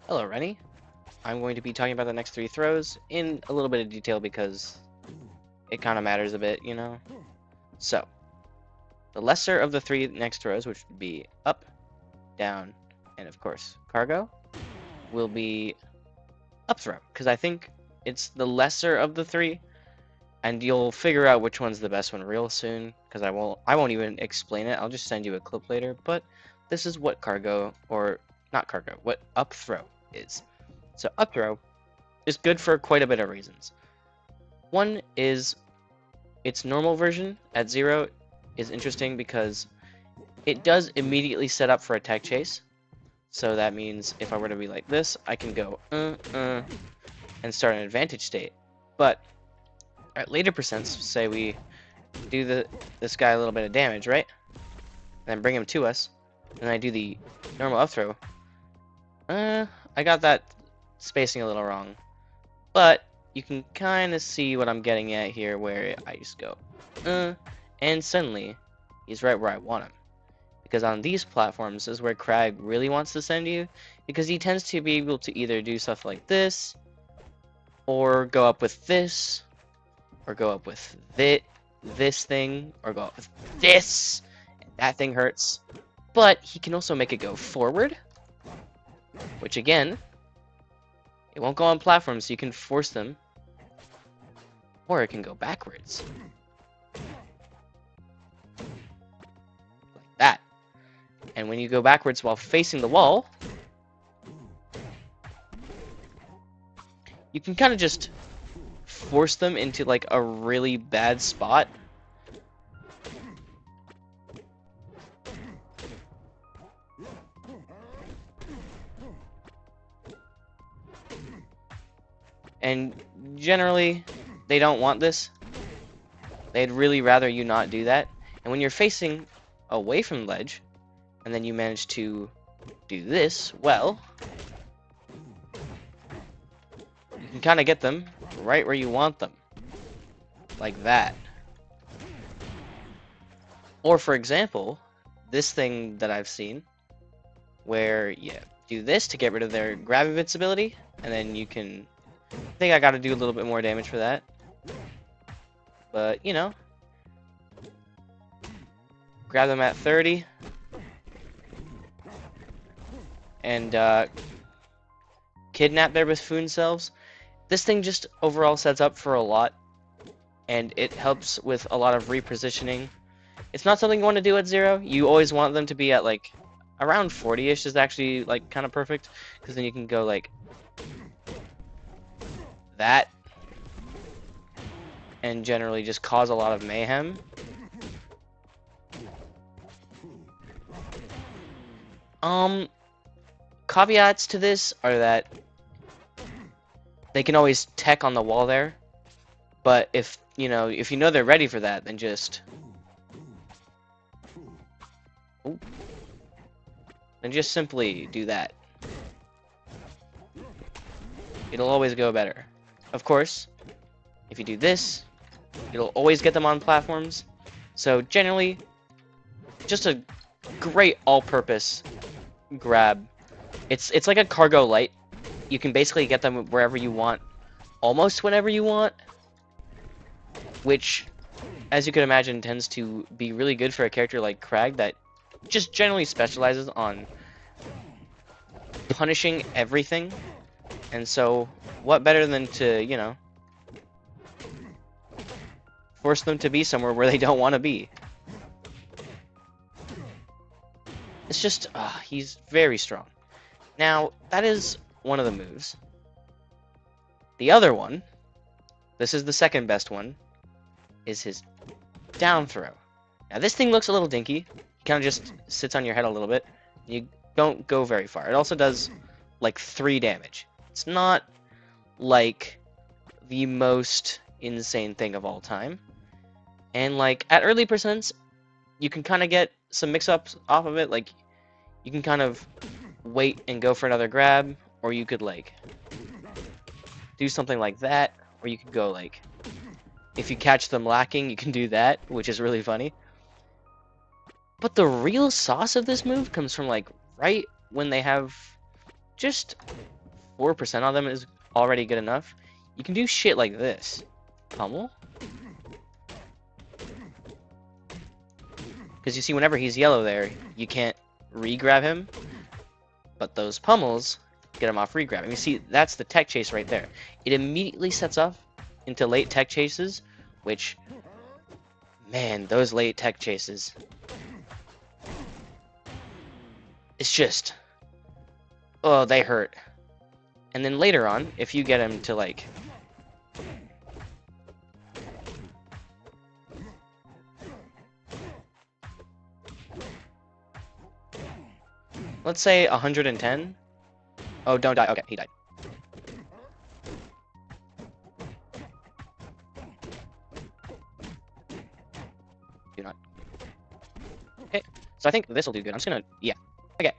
Hello, Rennie. I'm going to be talking about the next three throws in a little bit of detail because it kind of matters a bit, you know? So, the lesser of the three next throws, which would be up, down, and of course, cargo, will be up throw, because I think it's the lesser of the three, and you'll figure out which one's the best one real soon, because I won't even explain it, I'll just send you a clip later, but this is what cargo, or not cargo, what up throw is. So up throw is good for quite a bit of reasons. One is its normal version at 0 is interesting because it does immediately set up for a tech chase. So that means if I were to be like this, I can go and start an advantage state. But at later percents, say we do this guy a little bit of damage, right? And then bring him to us, and I do the normal up throw. I got that spacing a little wrong. But you can kind of see what I'm getting at here, where I just go, and suddenly he's right where I want him. Because on these platforms is where Kragg really wants to send you, because he tends to be able to either do stuff like this, or go up with this, or go up with this thing, or go up with this, and that thing hurts. But he can also make it go forward, which again, it won't go on platforms, so you can force them. Or it can go backwards. Like that. And when you go backwards while facing the wall, you can kind of just force them into like a really bad spot. And generally, they don't want this. They'd really rather you not do that. And when you're facing away from the ledge, and then you manage to do this, well, you can kind of get them right where you want them. Like that. Or for example, this thing that I've seen, where you do this to get rid of their grab invincibility, and then you can... I think I gotta do a little bit more damage for that. But, you know, grab them at 30, and kidnap their buffoon selves. This thing just overall sets up for a lot, and it helps with a lot of repositioning. It's not something you want to do at 0. You always want them to be at like around 40-ish is actually like kind of perfect, because then you can go like that and generally just cause a lot of mayhem. Caveats to this are that they can always tech on the wall there, but if you know they're ready for that, then just simply do that. It'll always go better. Of course, if you do this, it'll always get them on platforms. So generally, just a great all-purpose grab. It's like a cargo light. You can basically get them wherever you want, almost whenever you want, which, as you can imagine, tends to be really good for a character like Kragg that just generally specializes on punishing everything. And so, what better than to, you know, force them to be somewhere where they don't want to be. It's just, he's very strong. Now, that is one of the moves. The other one, this is the second best one, is his down throw. Now, this thing looks a little dinky. It kind of just sits on your head a little bit. You don't go very far. It also does, like, 3 damage. It's not, like, the most insane thing of all time. And, like, at early percents, you can kind of get some mix-ups off of it. Like, you can kind of wait and go for another grab, or you could, like, do something like that, or you could go, like, if you catch them lacking, you can do that, which is really funny. But the real sauce of this move comes from, like, right when they have just 4% on them is already good enough. You can do shit like this. Pummel. Because you see, whenever he's yellow there, you can't re-grab him. But those pummels get him off re-grab. And you see, that's the tech chase right there. It immediately sets up into late tech chases, which, man, those late tech chases. It's just, oh, they hurt. And then later on, if you get him to, like, let's say 110. Oh, don't die. Okay, he died. Do not. Okay, so I think this will do good. I'm just gonna, yeah. Okay.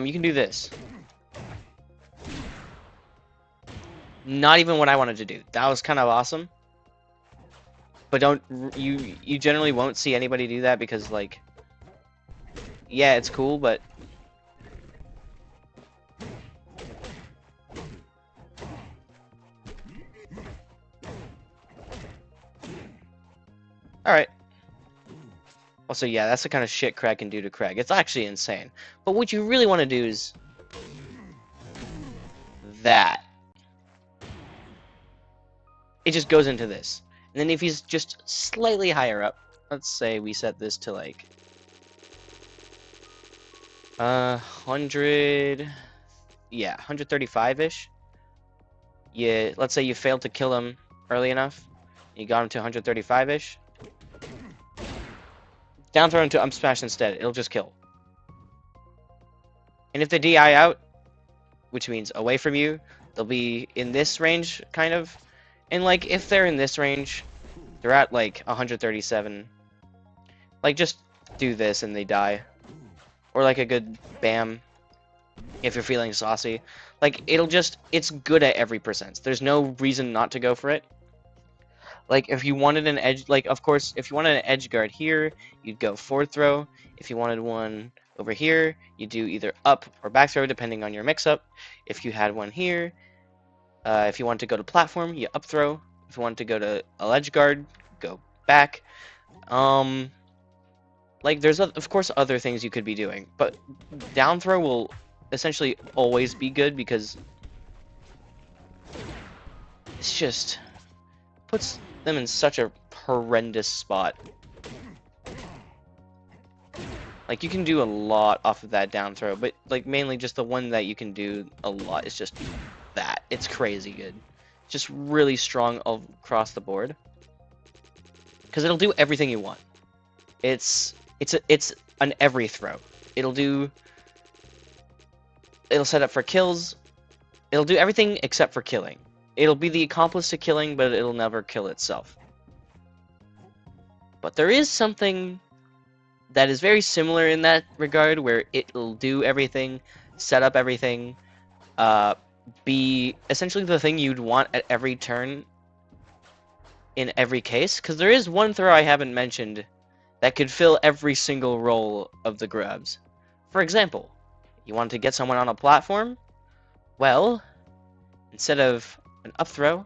You can do this. Not even what I wanted to do. That was kind of awesome. But you generally won't see anybody do that because, like, yeah, it's cool, but alright. Also, yeah, that's the kind of shit Kragg can do to Kragg. It's actually insane. But what you really want to do is that. It just goes into this. And then if he's just slightly higher up, let's say we set this to like 100, yeah, 135-ish. Yeah, let's say you failed to kill him early enough. You got him to 135-ish. Down throw into smash instead. It'll just kill. And if they DI out, which means away from you, they'll be in this range, kind of. And, like, if they're in this range, they're at, like, 137. Like, just do this and they die. Or, like, a good bam, if you're feeling saucy. Like, it's good at every percent. There's no reason not to go for it. Like, if you wanted an edge, like, of course, if you wanted an edge guard here, you'd go forward throw. If you wanted one over here, you do either up or back throw, depending on your mix-up. If you had one here, if you want to go to platform, you up throw. If you want to go to a ledge guard, go back. Like, there's, of course, other things you could be doing. But down throw will essentially always be good because it's just puts them in such a horrendous spot. Like, you can do a lot off of that down throw, but, like, mainly just the one that you can do a lot is just that. It's crazy good. Just really strong across the board. Because it'll do everything you want. It's an every throw. It'll set up for kills. It'll do everything except for killing. It'll be the accomplice to killing, but it'll never kill itself. But there is something that is very similar in that regard, where it'll do everything, set up everything, be essentially the thing you'd want at every turn in every case. Because there is one throw I haven't mentioned that could fill every single role of the grabs. For example, you want to get someone on a platform? Well, instead of an up throw,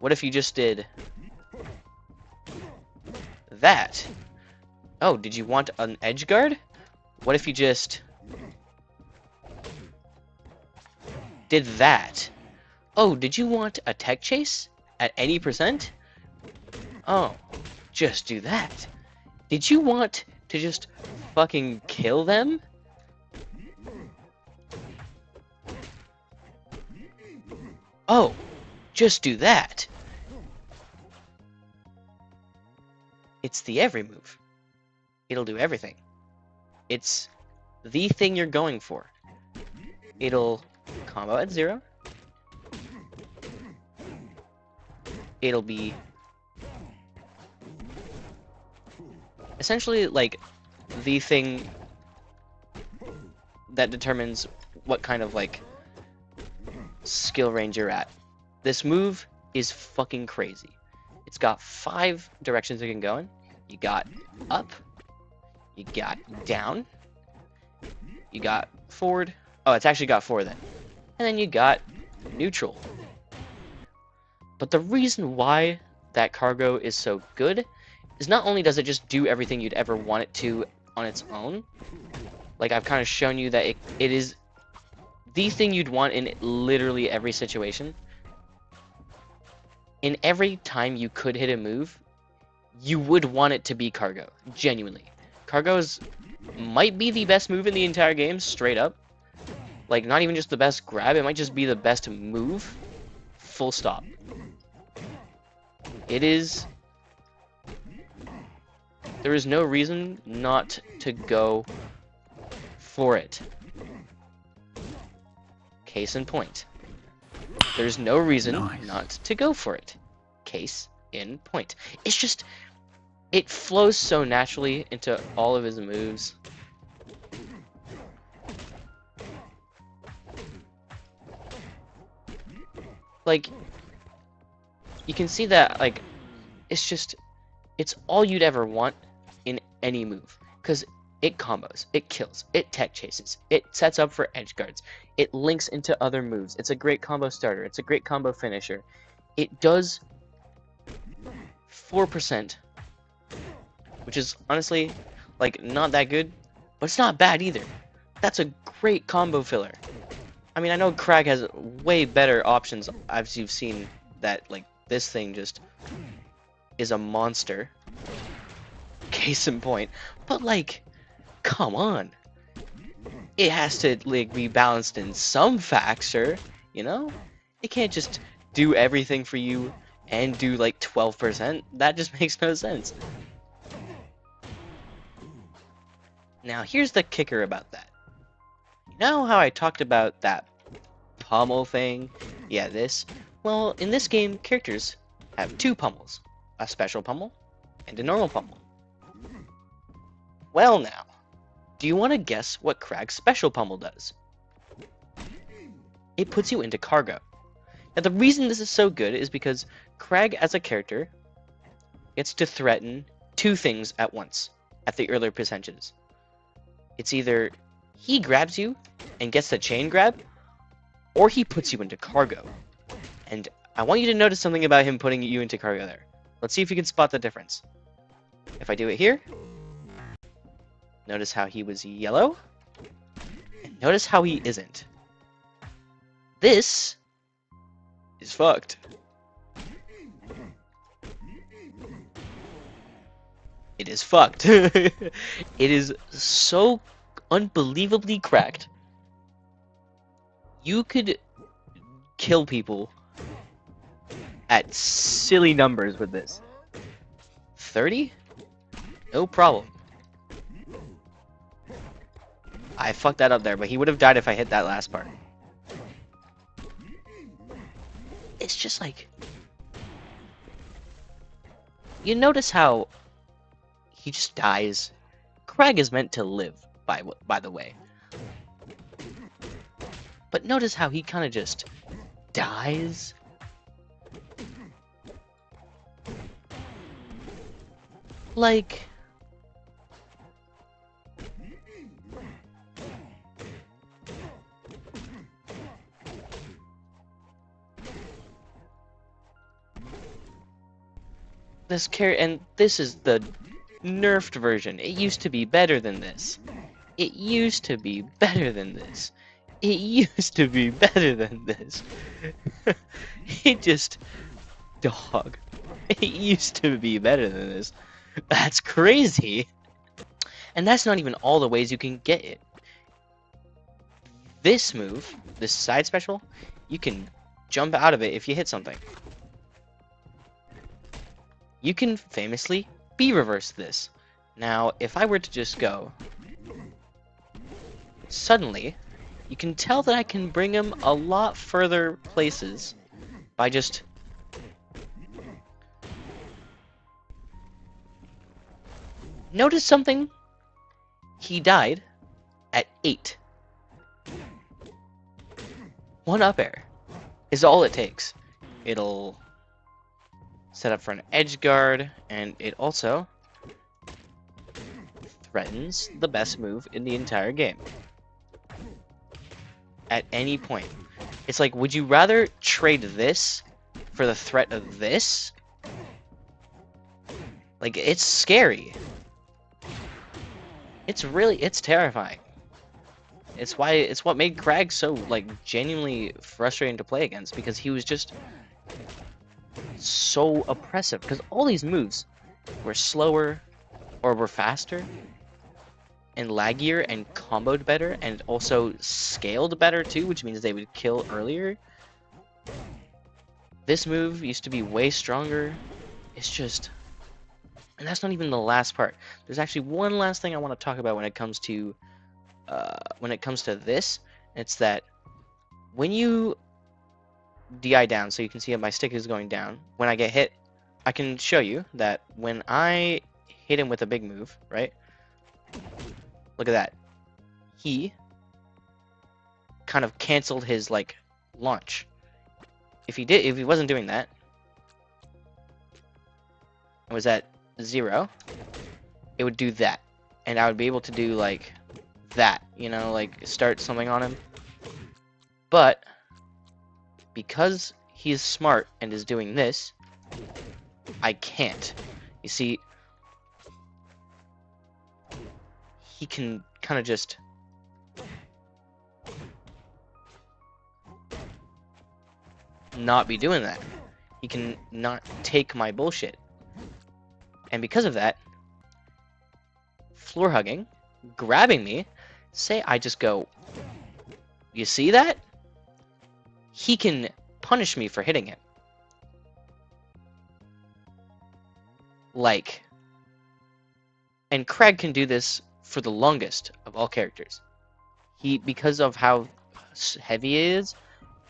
what if you just did that? Oh, did you want an edge guard? What if you just did that? Oh, did you want a tech chase at any percent? Oh, just do that. Did you want to just fucking kill them? Oh, just do that. It's the every move. It'll do everything. It's the thing you're going for. It'll combo at 0. It'll be essentially like the thing that determines what kind of like skill range you're at. This move is fucking crazy. It's got 5 directions it can go in. You got up, you got down, you got forward. Oh, it's actually got 4 then. And then you got neutral. But the reason why that cargo is so good is not only does it just do everything you'd ever want it to on its own, like I've kind of shown you that it is the thing you'd want in literally every situation. In every time you could hit a move, you would want it to be cargo, genuinely. Might be the best move in the entire game, straight up. Like, not even just the best grab, it might just be the best move, full stop. It is... There is no reason not to go for it. Case in point. There's no reason not to go for it. Case in point. It's just... It flows so naturally into all of his moves. Like, you can see that, like, it's all you'd ever want in any move. Because it combos, it kills, it tech chases, it sets up for edge guards, it links into other moves, it's a great combo starter, it's a great combo finisher. It does 4%, which is honestly, like, not that good, but it's not bad either. That's a great combo filler. I mean, I know Kragg has way better options, as you've seen, that, like, this thing just is a monster. Case in point. But, like, come on. It has to, like, be balanced in some factor, you know? It can't just do everything for you and do, like, 12%. That just makes no sense. Now, here's the kicker about that. You know how I talked about that pummel thing? Yeah, this. Well, in this game, characters have two pummels. A special pummel and a normal pummel. Well now, do you want to guess what Kragg's special pummel does? It puts you into cargo. Now the reason this is so good is because Kragg as a character gets to threaten two things at once at the earlier percentages. It's either he grabs you and gets the chain grab, or he puts you into cargo. And I want you to notice something about him putting you into cargo there. Let's see if you can spot the difference. If I do it here, notice how he was yellow, and notice how he isn't. This is fucked. It is fucked. It is so unbelievably cracked. You could kill people at silly numbers with this. 30? No problem. I fucked that up there, but he would have died if I hit that last part. It's just like... You notice how he just dies? Kragg is meant to live, by the way. But notice how he kind of just dies? Like... And this is the nerfed version. It used to be better than this. It used to be better than this. It used to be better than this. It just... Dog. It used to be better than this. That's crazy. And that's not even all the ways you can get it. This move, this side special, you can jump out of it if you hit something. You can famously B-reverse this. Now, if I were to just go... Suddenly, you can tell that I can bring him a lot further places by just... Notice something? He died at 8. One up air is all it takes. It'll set up for an edge guard, and it also threatens the best move in the entire game. At any point. It's like, would you rather trade this for the threat of this? Like, it's scary. It's terrifying. It's what made Kragg so, like, genuinely frustrating to play against, because he was just so oppressive. Because all these moves were slower, or were faster, and laggier, and comboed better, and also scaled better too, which means they would kill earlier. This move used to be way stronger. It's just... And that's not even the last part. There's actually one last thing I want to talk about when it comes to this. It's that when you DI down, so you can see that my stick is going down, when I get hit, I can show you that when I hit him with a big move, right? Look at that. He kind of canceled his, like, launch. If he wasn't doing that, and was at 0, it would do that. And I would be able to do, like, that, you know, like, start something on him. But because he's smart and is doing this, I can't. You see, he can kind of just not be doing that. He can not take my bullshit. And because of that, floor hugging, grabbing me, say I just go, you see that? He can punish me for hitting him. Like, and Kragg can do this for the longest of all characters. Because of how heavy he is,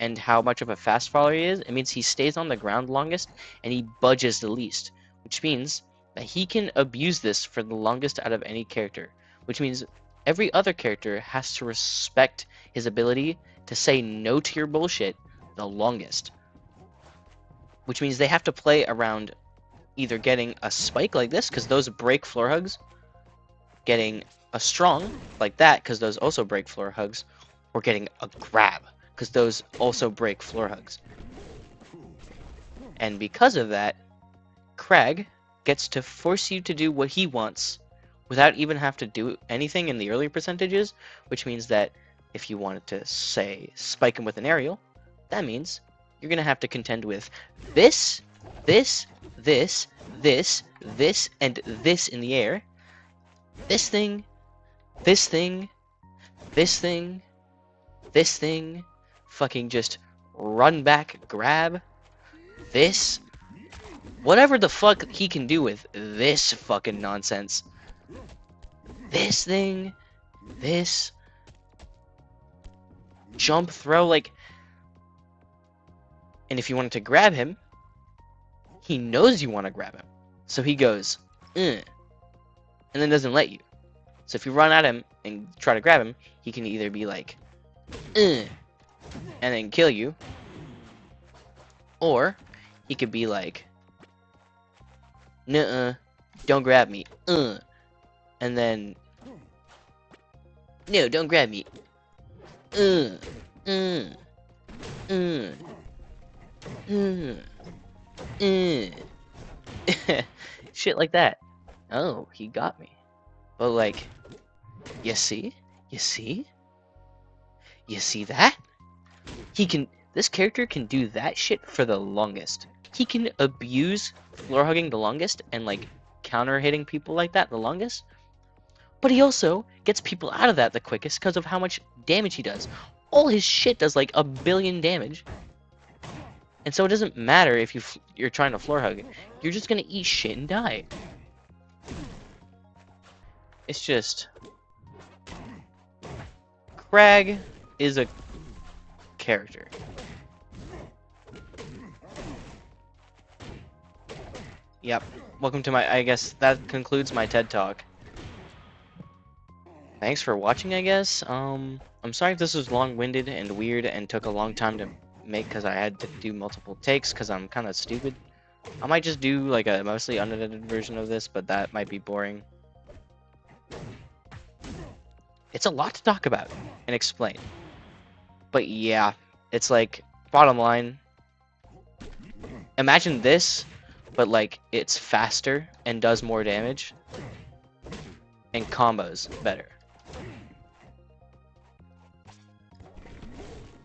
and how much of a fast follower he is, it means he stays on the ground longest, and he budges the least. Which means that he can abuse this for the longest out of any character. Which means every other character has to respect his ability to say no to your bullshit the longest. Which means they have to play around either getting a spike like this, because those break floor hugs, getting a strong like that, because those also break floor hugs, or getting a grab, because those also break floor hugs. And because of that, Kragg gets to force you to do what he wants without even have to do anything in the earlier percentages, which means that if you wanted to, say, spike him with an aerial, that means you're going to have to contend with this, this, this, this, this, and this in the air, this thing, this thing, this thing, this thing, fucking just run back, grab, this, whatever the fuck he can do with this fucking nonsense. This thing, this, jump, throw, like, and if you wanted to grab him, he knows you want to grab him. So he goes, and then doesn't let you. So if you run at him and try to grab him, he can either be like, and then kill you, or he could be like, nuh-uh, don't grab me, and then, no, don't grab me, shit like that. Oh, he got me. But like, you see? You see? You see that? This character can do that shit for the longest. He can abuse floor hugging the longest and like counter hitting people like that the longest. But he also gets people out of that the quickest because of how much damage he does. All his shit does like 1 billion damage. And so it doesn't matter if you're trying to floor hug. You're just gonna eat shit and die. It's just... Kragg is a character. Yep. Welcome to I guess that concludes my TED Talk. Thanks for watching, I guess. I'm sorry if this was long-winded and weird and took a long time to make because I had to do multiple takes because I'm kind of stupid. I might just do like a mostly unedited version of this, but that might be boring. It's a lot to talk about and explain. But yeah, It's like, bottom line, imagine this, but like it's faster and does more damage and combos better.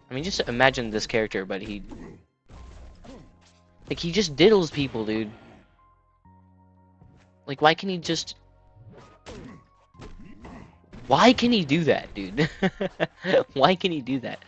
I mean, just imagine this character, but he just diddles people, dude. Like, why can he just... Why can he do that, dude? Why can he do that?